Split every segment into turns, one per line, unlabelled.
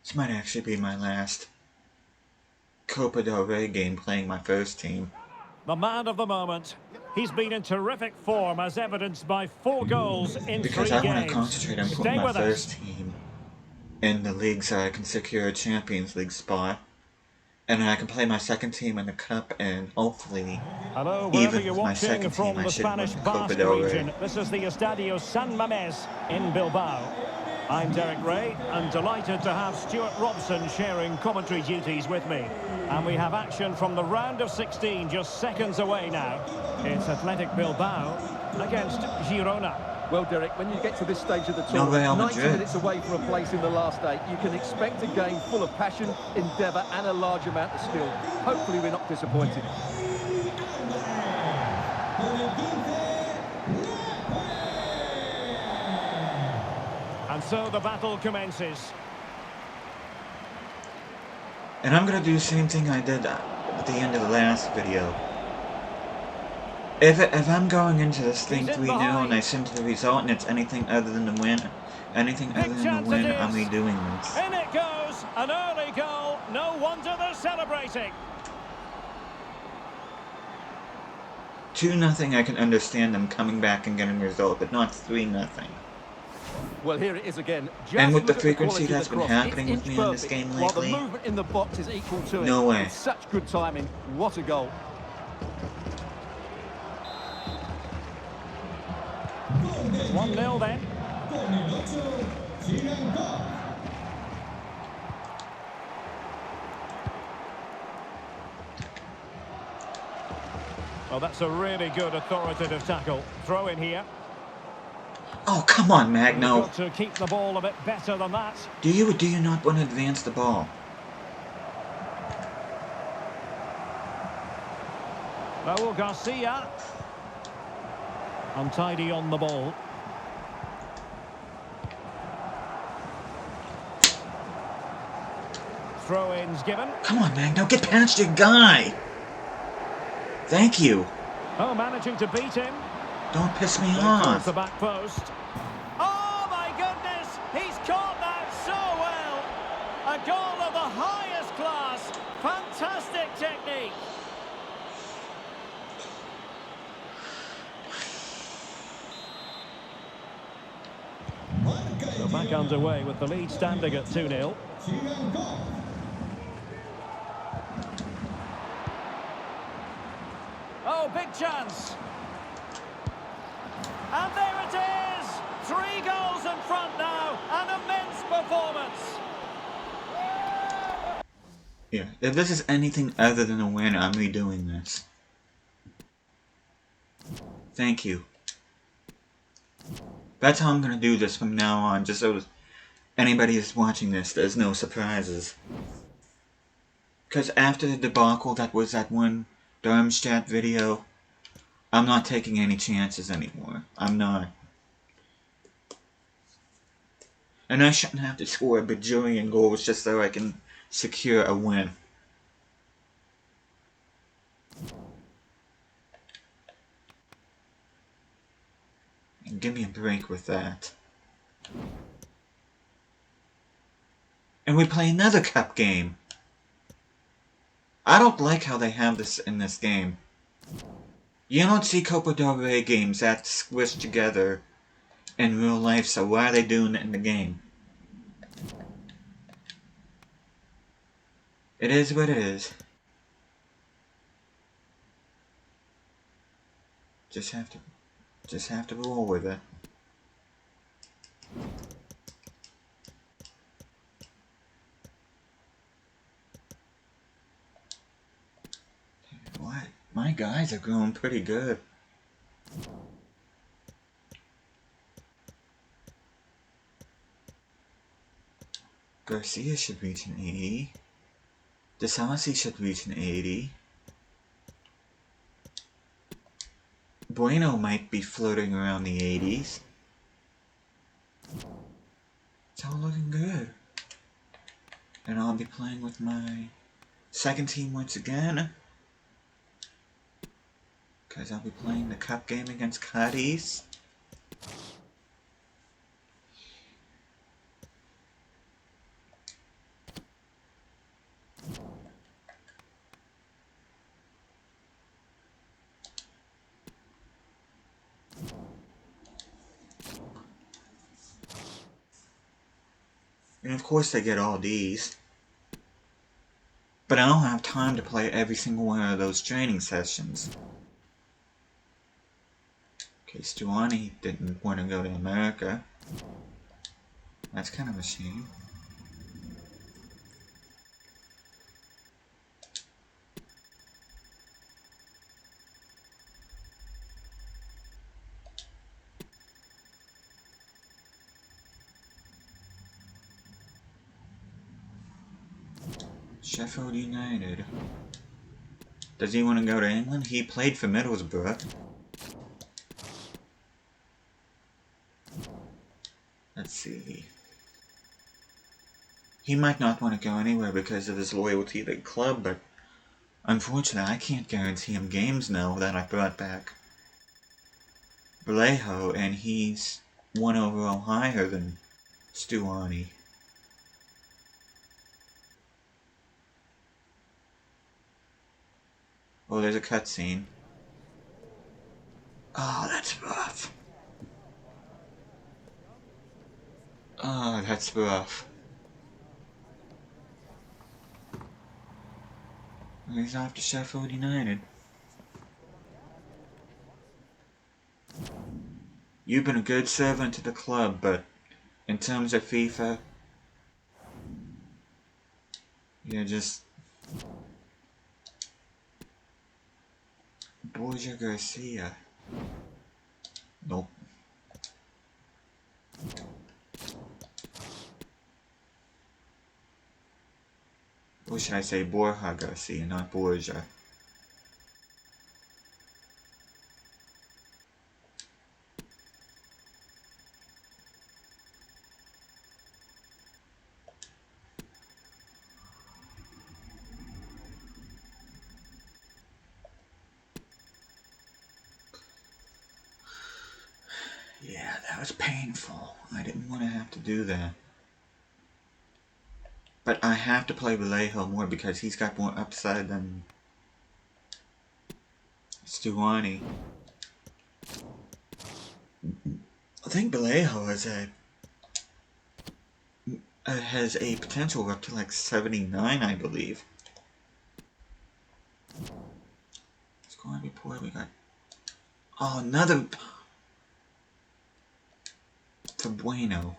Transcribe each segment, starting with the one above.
This might actually be my last Copa del Rey game playing my first team.
The man of the moment. He's been in terrific form as evidenced by 4 goals in 3
Because
games.
I want to concentrate on putting
Stay
my
with
first
us.
team in the league so I can secure a Champions League spot. And then I can play my second team in the Cup, and hopefully,
Hello, wherever
even
you're
with my
watching
second team,
from
I
the
should win
Spanish
the Copa
Basque
del
region.
Rey.
This is the Estadio San Mamés in Bilbao. I'm Derek Ray, and delighted to have Stuart Robson sharing commentary duties with me. And we have action from the round of 16 just seconds away now. It's Athletic Bilbao against Girona.
Well, Derek, when you get to this stage of the
No Real
tournament, 90
Madrid.
minutes away from a place in the last 8, you can expect a game full of passion, endeavour and a large amount of skill. Hopefully we're not disappointed.
And so the battle commences.
And I'm going to do the same thing I did at the end of the last video. If I'm going into this thing 3-0 and I send to the result and it's anything other than the win, I'm redoing this.
In it goes, an early goal. No wonder they're celebrating.
2-0, I can understand them coming back and getting a result, but not 3-0.
Well, here it is again.
And with the frequency that's been happening with me in this game lately,
while the movement in the box is equal to it.
No way.
It's such good timing. What a goal.
It's 1-0 then. Well, that's a really good authoritative tackle. Throw in here.
Oh, come on, Magno.
Got to keep the ball a bit better than that.
Do you or do you not want to advance the ball?
Raul Garcia. Untidy on the ball. Throw-ins given.
Come on, Magno, get past your guy. Thank you.
Oh, managing to beat him.
Don't piss me
Towards
off.
the back post. Oh my goodness! He's caught that so well. A goal of the highest class. Fantastic technique. So back underway with the lead standing at 2-0. Oh, big chance. And there it is! 3 goals in front now. An immense performance.
Yeah, if this is anything other than a win, I'm redoing this. Thank you. That's how I'm gonna do this from now on, just so anybody who's watching this, there's no surprises. Because after the debacle that was that one Darmstadt video, I'm not taking any chances anymore. I'm not. And I shouldn't have to score a bajillion goals just so I can secure a win. And give me a break with that. And we play another cup game. I don't like how they have this in this game. You don't see Copa del Rey games that squished together in real life, so why are they doing it in the game? It is what it is. Just have to roll with it. What? My guys are growing pretty good. Garcia should reach an 80. DeSassi should reach an 80. Bueno might be floating around the 80s. It's all looking good. And I'll be playing with my second team once again. Because I'll be playing the cup game against Cadiz. And of course they get all Ds. But I don't have time to play every single one of those training sessions. Okay, Stuani didn't want to go to America. That's kind of a shame. Sheffield United. Does he want to go to England? He played for Middlesbrough. Let's see. He might not want to go anywhere because of his loyalty to the club, but unfortunately I can't guarantee him games now that I brought back Vallejo, and he's 1 overall higher than Stuani. Oh, there's a cutscene. Oh, that's rough. Oh, that's rough. He's off to Sheffield United. You've been a good servant to the club, but in terms of FIFA, you're just... Borja Garcia. Nope. Or should I say Borja Garcia, not Borja. Yeah, that was painful. I didn't want to have to do that. But I have to play Vallejo more because he's got more upside than Stuani. I think Vallejo has a potential of up to like 79, I believe. It's going to be poor. We got... Oh, another... For Bueno.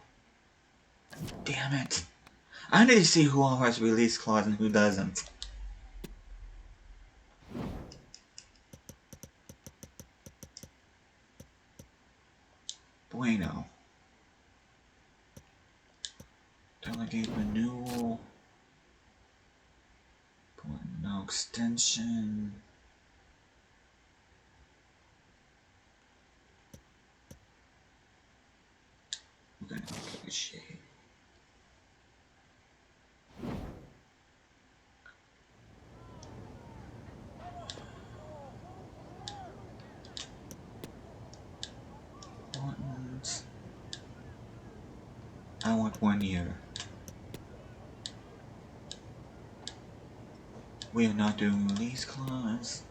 Damn it. I need to see who all has release clause and who doesn't. Bueno. Delegate renewal. No extension. We're gonna negotiate. I want 1 year. We are not doing release clause.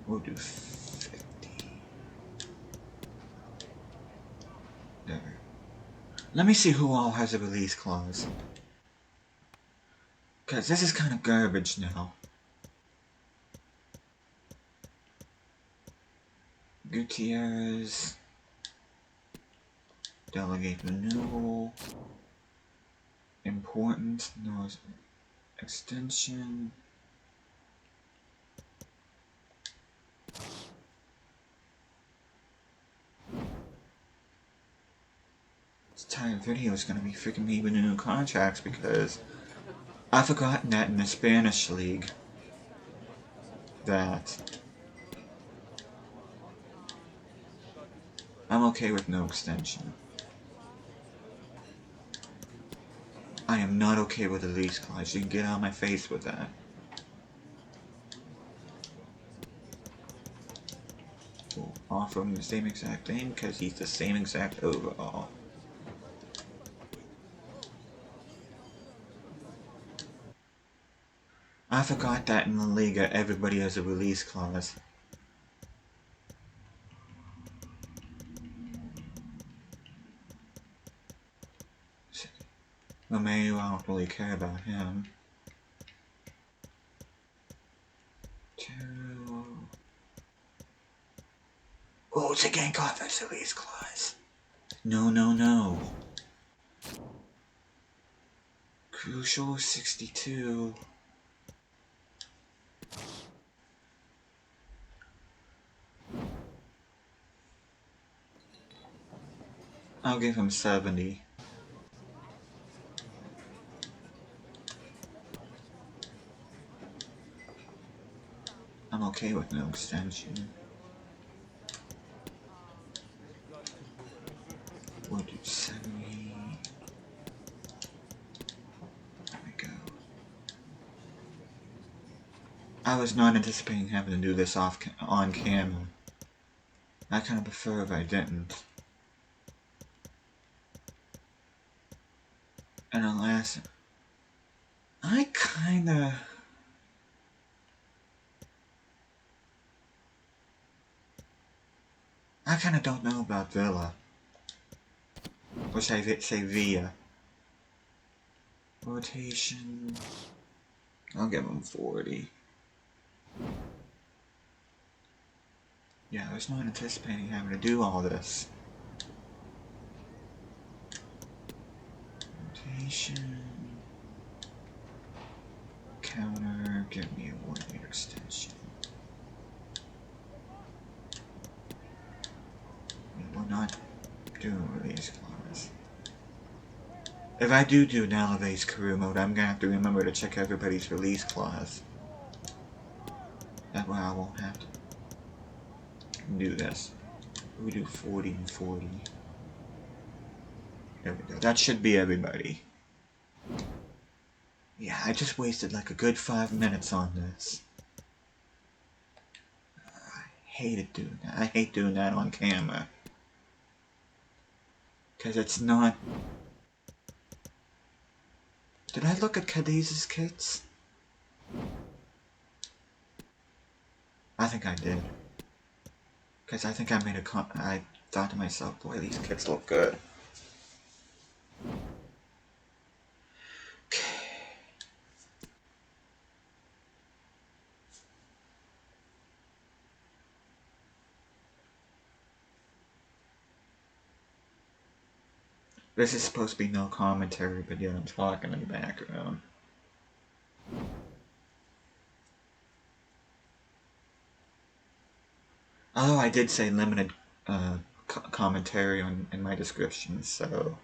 We'll do 50. There. Let me see who all has a release clause. Cause this is kind of garbage now. Gutierrez. Delegate renewal. Important. No extension. This entire video is going to be freaking me with new contracts because I've forgotten that in the Spanish league that I'm okay with no extension. I am not okay with the release clause. You can get out of my face with that. We'll offer him the same exact thing because he's the same exact overall. I forgot that in LaLiga everybody has a release clause. Well, maybe I don't really care about him. Oh, it's a gank offense release clause. No, no, no. Crucial 62. I'll give him 70. I'm okay with no extension. We'll do 70. There we go. I was not anticipating having to do this on camera. I kind of prefer if I didn't. And alas, I kinda... don't know about Villa. Or say Villa. Rotation... I'll give him 40. Yeah, I was not anticipating having to do all this. Rotation... Counter, give me a 1-year extension. We're not doing release clause. If I do an Elevate's career mode, I'm gonna have to remember to check everybody's release clause. That way I won't have to do this. We do 40 and 40. There we go. That should be everybody. Yeah, I just wasted like a good 5 minutes on this. I hated doing that. I hate doing that on camera. Because it's not... Did I look at Cadiz's kits? I think I did. Because I think I made I thought to myself, boy, these kits look good. This is supposed to be no commentary, but yeah, I'm talking in the background. Although I did say limited commentary in my description, so...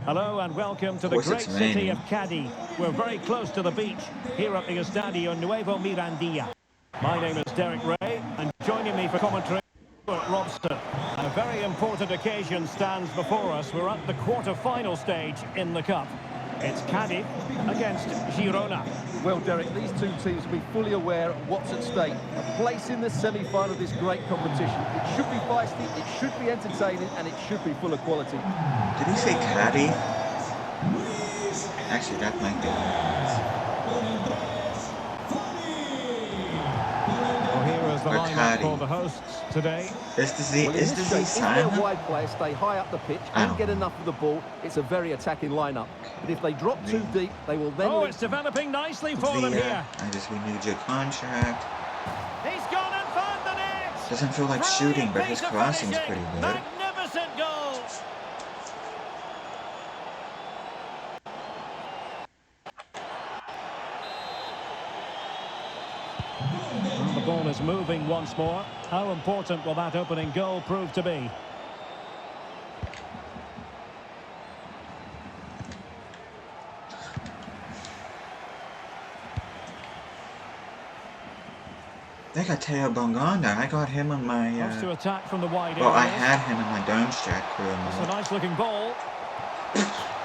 Hello and welcome to the great city of Cadiz. We're very close to the beach, here at the Estadio Nuevo Mirandilla. My name is Derek Ray, and joining me for commentary, Stuart Robson. A very important occasion stands before us. We're at the quarter-final stage in the Cup. It's Cadiz against Girona.
Well, Derek, these two teams will be fully aware of what's at stake. A place in the semi-final of this great competition. It should be feisty, it should be entertaining, and it should be full of quality.
Did he say Cadiz? Actually, that might be
Well, here is the lineup for the hosts today.
Is the
Simon? If their wide players stay high up the pitch and get enough of the ball, it's a very attacking lineup. But if they drop too deep, they will then...
Oh, it's developing nicely for them here.
I just renewed your contract.
He's gone and found the net.
Doesn't feel like shooting, but his crossing's pretty good.
Magnificent goal. Well, the ball is moving once more. How important will that opening goal prove to be?
They got Teo Bonganda. I got him on my...
to attack from the wide
well, I
areas.
had him in my Darmstadt crew.
It's a nice-looking ball.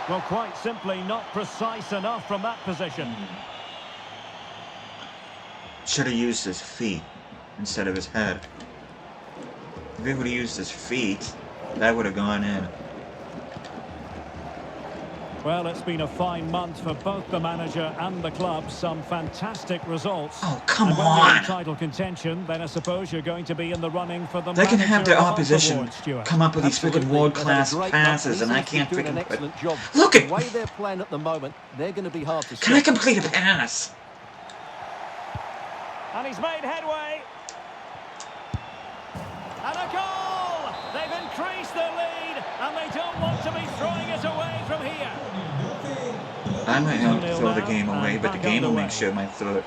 Well, quite simply not precise enough from that position.
should have used his feet instead of his head. If he would have used his feet, that would have gone in.
Well, it's been a fine month for both the manager and the club. Some fantastic results.
Oh, come
and when you're
on!
in title contention, then I suppose you're going to be in the running for the
They can have their
Manager of the Month
opposition
award, Stuart.
come up with these freaking
Absolutely.
world-class
They've had a great
passes,
month.
and I
He seems
can't
to be doing
freaking
an
put...
excellent job.
Look
The
at...
way they're playing at the moment, they're going to be hard to stop.
Can I complete a pass?
And he's made headway. And a goal! They've increased their lead, and they don't want to be throwing it away from here.
I might not
2-0
throw the
now,
game away,
and
but the
back
game will
underway.
make sure I might throw it.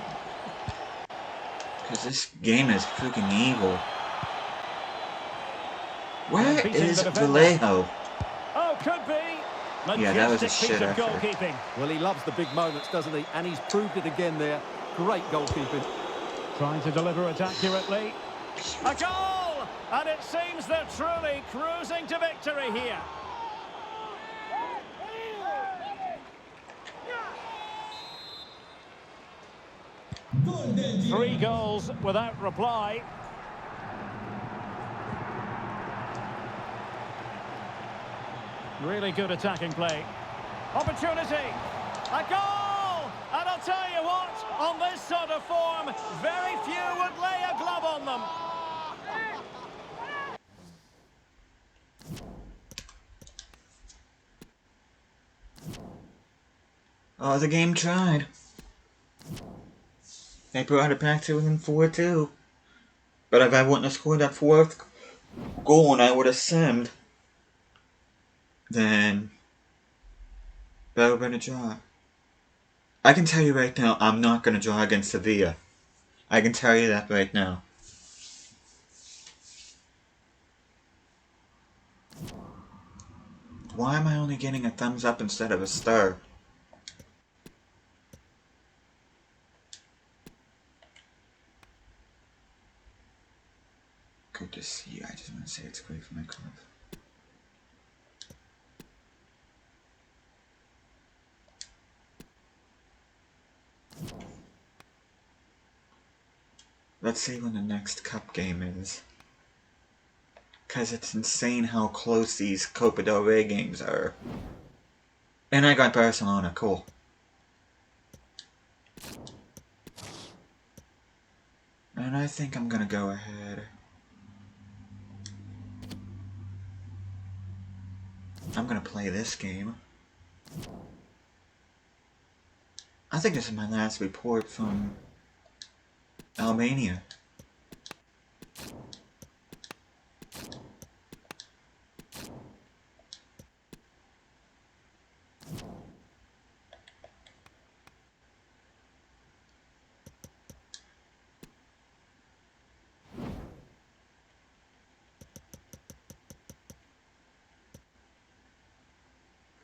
Because this game is freaking evil. Where is Vallejo?
Oh, could be.
Yeah, that was a
Majestic
shit
piece of
effort.
goalkeeping.
Well, he loves the big moments, doesn't he? And he's proved it again there. Great goalkeeping.
Trying to deliver it accurately. A goal! And it seems they're truly cruising to victory here. Three goals without reply. Really good attacking play. Opportunity. A goal! And I'll tell you what, on this sort of form, very few would lay a glove on them.
Oh, the game tried. They brought it back to within 4-2. But if I wouldn't have scored that fourth goal and I would have simmed, then that would have been a draw. I can tell you right now, I'm not going to draw against Sevilla. I can tell you that right now. Why am I only getting a thumbs up instead of a star? Good to see you. I just want to say it's great for my club. Let's see when the next cup game is. Because it's insane how close these Copa del Rey games are. And I got Barcelona, cool. And I think I'm gonna go ahead. I'm gonna play this game. I think this is my last report from Albania.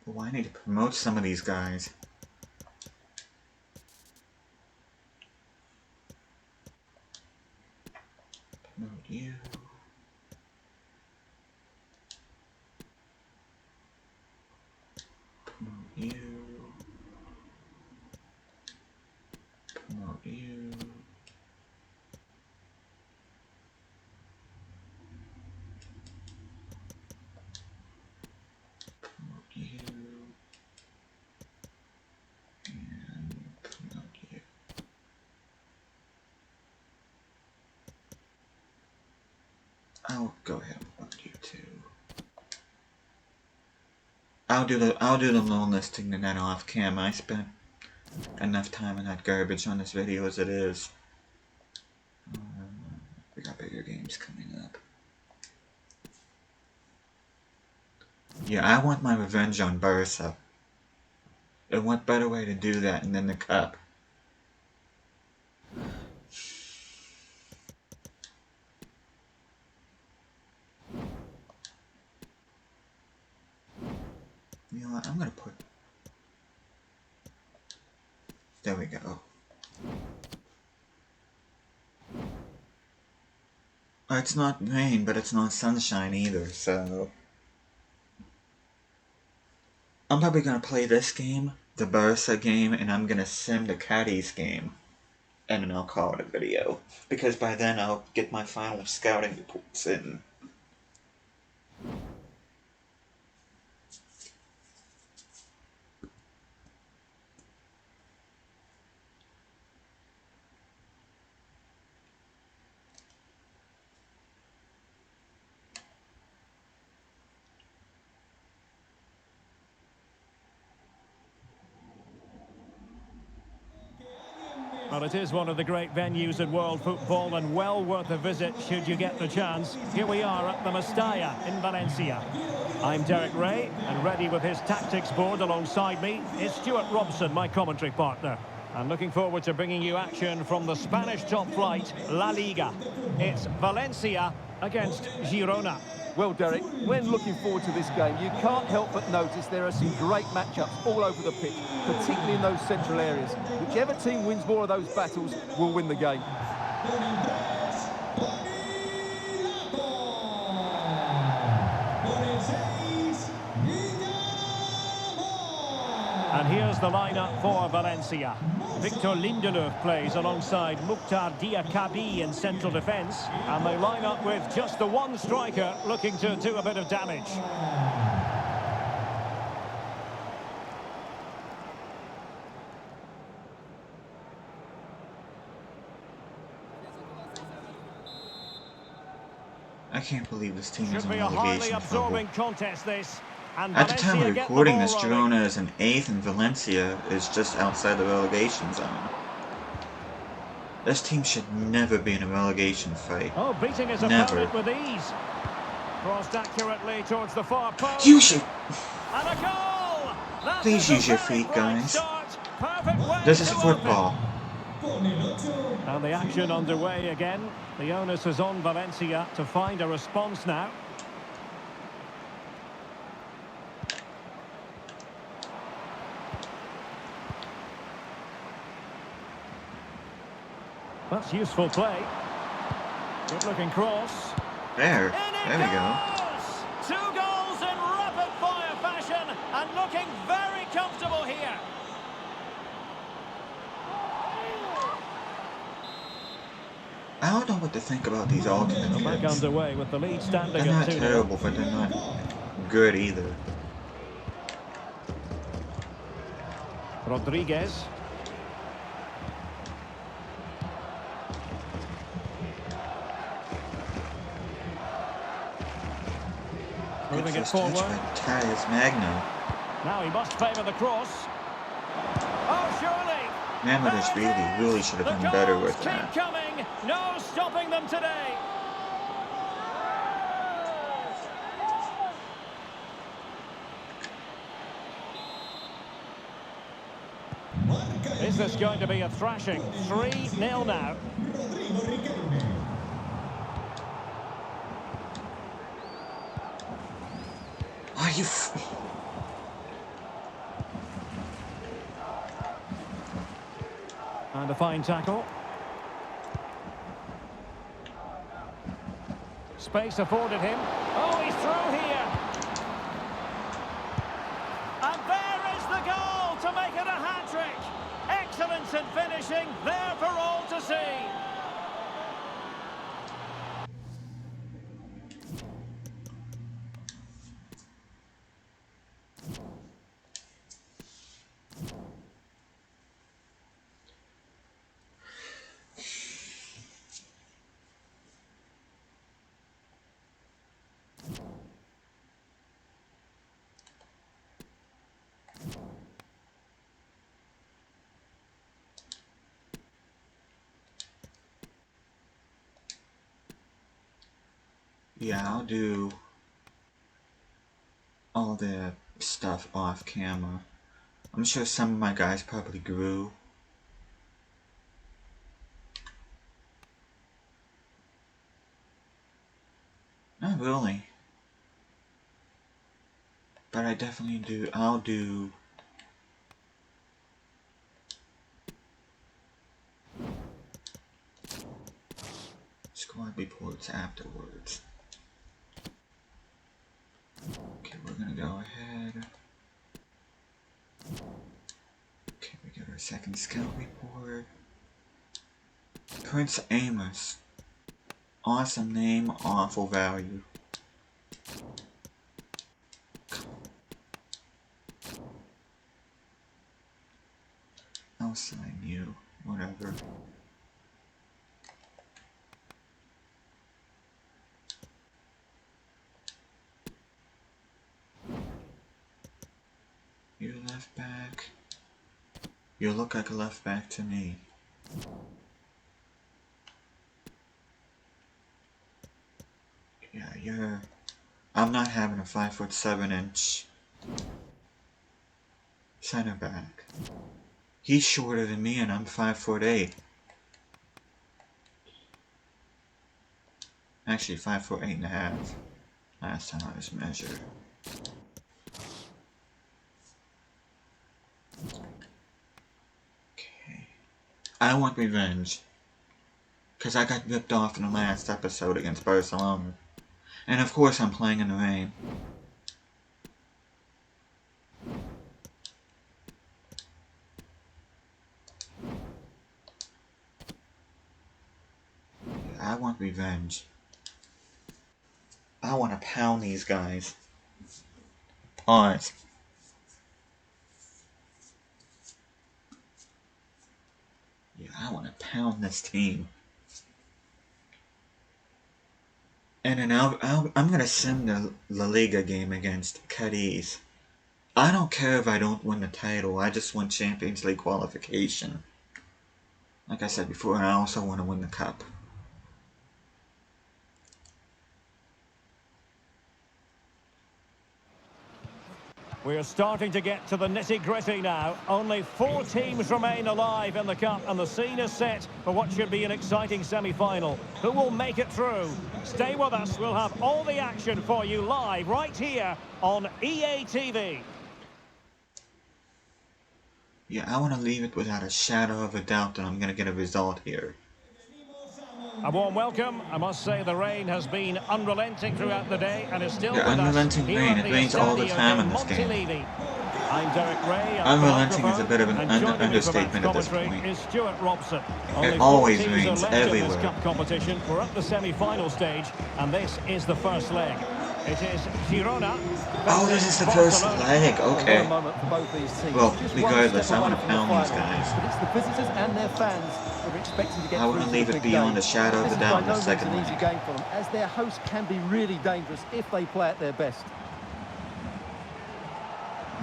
Oh, I need to promote some of these guys. Promote you. Promote you. Promote you. Promote you. And promote you. I'll go ahead and promote you too. I'll do the loan listing and then off cam. I spent enough time on that garbage on this video as it is. We got bigger games coming up. Yeah, I want my revenge on Barca. And what better way to do that than the cup? You know what, I'm gonna put... There we go. It's not rain, but it's not sunshine either, so... I'm probably gonna play this game, the Barca game, and I'm gonna sim the Cadiz game. and then I'll call it a video, because by then I'll get my final scouting reports in.
Well, it is one of the great venues in world football and well worth a visit should you get the chance. Here we are at the Mestalla in Valencia. I'm Derek Ray, and ready with his tactics board alongside me is Stuart Robson, my commentary partner. I'm looking forward to bringing you action from the Spanish top flight, La Liga. It's Valencia against Girona.
Well, Derek, when looking forward to this game, you can't help but notice there are some great matchups all over the pitch, particularly in those central areas. Whichever team wins more of those battles will win the game.
And here's the lineup for Valencia. Victor Lindelöf plays alongside Mukhtar Diakabi in central defence. And they line up with just the one striker looking to do a bit of damage.
I can't believe this team is
Should
in
be a highly
relegation
absorbing
trouble.
contest, this. And
At the time
Valencia
of
get the
recording
ball
this,
rolling.
Girona is in 8th and Valencia is just outside the relegation zone. This team should never be in a relegation fight.
Oh, beating his
Never.
opponent with ease. Crossed accurately towards the far post.
You should...
And a goal! That
Please
is a
use your
very
feet,
bright
guys.
start. Perfect way
This is
to
football.
open. And the action underway again. The onus is on Valencia to find a response now. That's useful play. Good looking cross.
There we go.
Goes! 2 goals in rapid fire fashion and looking very comfortable here.
I don't know what to think about these alternate
Back
kicks.
underway with the lead standing
They're not
at 2-0.
terrible, but they're not good either.
Rodriguez.
Good
Moving it
first touch
forward.
by Tyrese Magno.
Now he must favour the cross. Oh, surely!
Mamadou really should have done better with
Keep
that.
coming! No stopping them today! Is this going to be a thrashing? 3-0 now.
Are you...
And a fine tackle. Space afforded him. Oh, he's through here. And there is the goal to make it a hat-trick. Excellence in finishing, there for all to see.
Yeah, I'll do all the stuff off camera. I'm sure some of my guys probably grew. Not really. But I definitely do. I'll do squad reports afterwards. Okay, we're gonna go ahead. Okay, we got our second scout report. Prince Amos. Awesome name, awful value. I'll sign you. Whatever. You're left back. You look like a left back to me. Yeah, I'm not having a 5'7" center back. He's shorter than me and I'm 5'8". Actually 5'8.5". Last time I was measured. Okay. I want revenge. Cause I got ripped off in the last episode against Barcelona. And of course I'm playing in the rain. I want revenge. I want to pound these guys. Pause. Yeah, I want to pound this team. And then I'm going to sim the LaLiga game against Cadiz. I don't care if I don't win the title, I just want Champions League qualification. Like I said before, I also want to win the cup.
We're starting to get to the nitty-gritty now. Only 4 teams remain alive in the Cup, and the scene is set for what should be an exciting semi-final. Who will make it through? Stay with us. We'll have all the action for you live right here on EA TV.
Yeah, I want to leave it without a shadow of a doubt that I'm going to get a result here.
A warm welcome. I must say the rain has been unrelenting throughout the day and is still with
unrelenting
us
rain. It rains all the time in this game.
I'm Derek Ray.
Unrelenting is a bit of an understatement at this point.
Is Stuart Robson.
It always rains everywhere.
This cup competition. We're at the semi-final stage, and this is the first leg. It is Girona.
Oh, this is the first leg. Okay. Well, regardless, I want to pound these guys.
It's the visitors and their fans that are expecting to get
I want to leave it beyond a shadow of a doubt in the second leg.
Game for them, as their host can be really dangerous if they play at their best.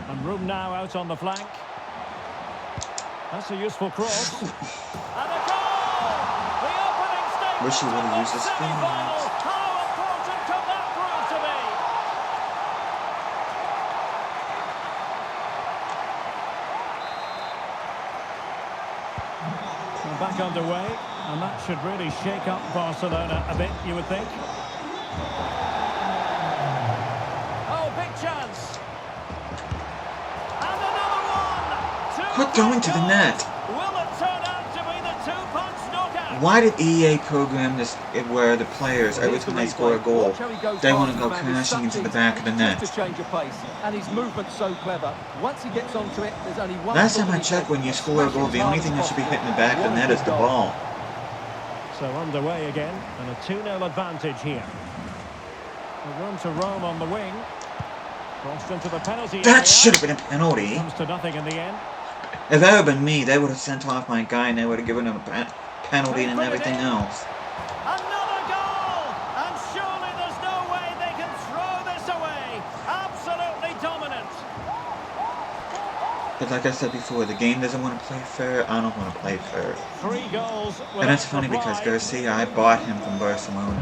And room now out on the flank. That's a useful cross. And a goal! The opening stage.
Wish you would have used the screen.
How important could that prove to be? We're back underway, and that should really shake up Barcelona a bit, you would think. Oh, big chance. And another one.
Quit going to the net.
Will it turn out to be the two-punch knockout?
Why did EA program this where the players, every time they score a goal, they want to go crashing into the back of the net?
And his movement's so clever. Once he gets onto it, there's only one.
Last time I checked, when you score a goal, the only thing that should be hitting the back of the net is the ball.
So underway again, and a 2-0 advantage here. A room to roam on the wing. Crossed into the penalty area.
That should have been a penalty.
Comes to nothing in the end.
If that had been me, they would have sent off my guy and they would have given him a penalty and everything else.
Another goal! And surely there's no way they can throw this away. Absolutely dominant.
But like I said before, the game doesn't want to play fair, I don't want to play fair.
3 goals.
And that's funny because Garcia, I bought him from Barcelona.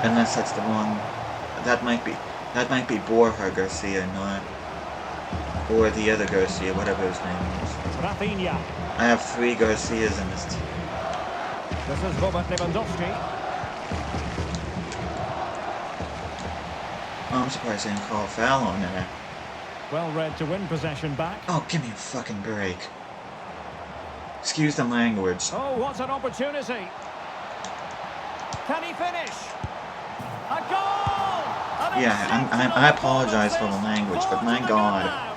Unless that's the wrong... That might be Borja Garcia, not... Or the other Garcia, whatever his name is.
Rafinha.
I have 3 Garcias in this team.
This is Robert Lewandowski.
Oh, I'm surprised they didn't call a foul on that.
Well read to win possession back.
Oh, give me a fucking break. Excuse the language.
Oh, what an opportunity. Can he finish? A goal!
Yeah, I apologize for the language, but my God.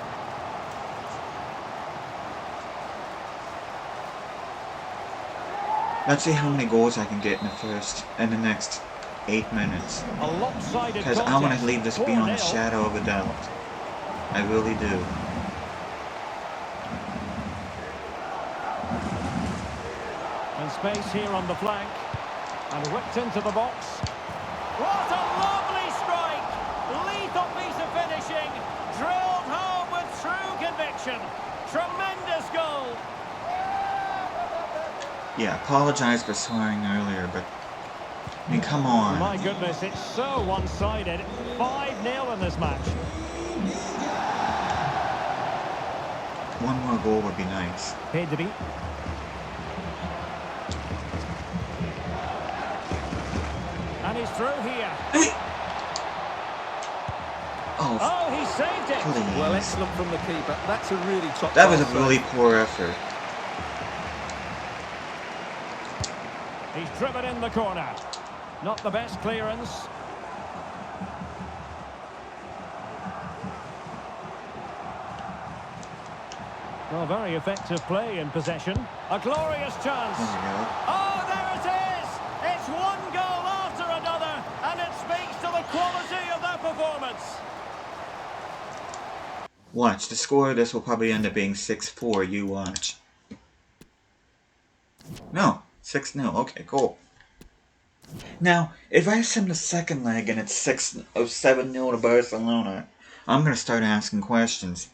Let's see how many goals I can get in the next 8 minutes.
A lopsided
Because I want to
contest.
leave this
4-0.
beyond a shadow of a doubt. I really do.
And space here on the flank. And whipped into the box. What a lovely strike! Lethal piece of finishing. Drilled home with true conviction. Tremendous goal.
Yeah, apologize for swearing earlier, but I mean, come on.
My goodness, it's so one-sided. 5-0 in this match.
One more goal would be nice.
Pedri. And he's through here. Oh, he saved it.
Please.
Well, excellent from the keeper. That's a really top.
That was a really poor effort.
He's driven in the corner. Not the best clearance. Well, very effective play in possession. A glorious chance.
There we go.
Oh, there it is! It's one goal after another, and it speaks to the quality of their performance.
Watch, the score of this will probably end up being 6-4, you watch. No, 6-0, okay, cool. Now, if I send the second leg and it's 7-0 to Barcelona, I'm gonna start asking questions.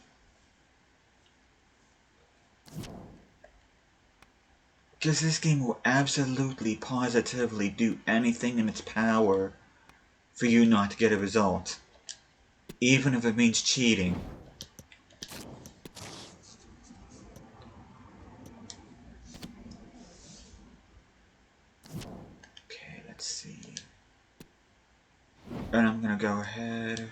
Because this game will absolutely, positively do anything in its power for you not to get a result. Even if it means cheating. Okay, let's see. And I'm gonna go ahead.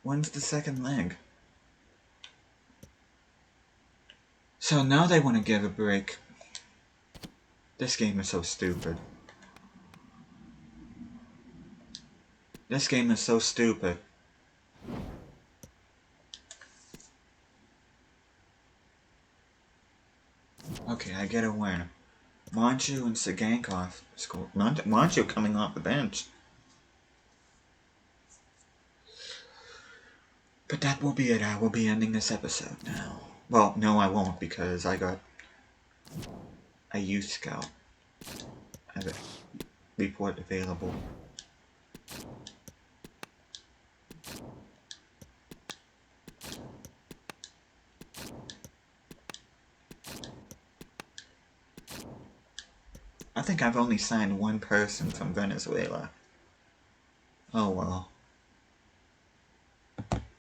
When's the second leg? So now they want to give a break. This game is so stupid. This game is so stupid. Okay, I get a win. Manchu and Sagankov scored. Manchu coming off the bench. But that will be it. I will be ending this episode now. Well, no I won't, because I got a youth scout. I have a report available. I think I've only signed one person from Venezuela. Oh well.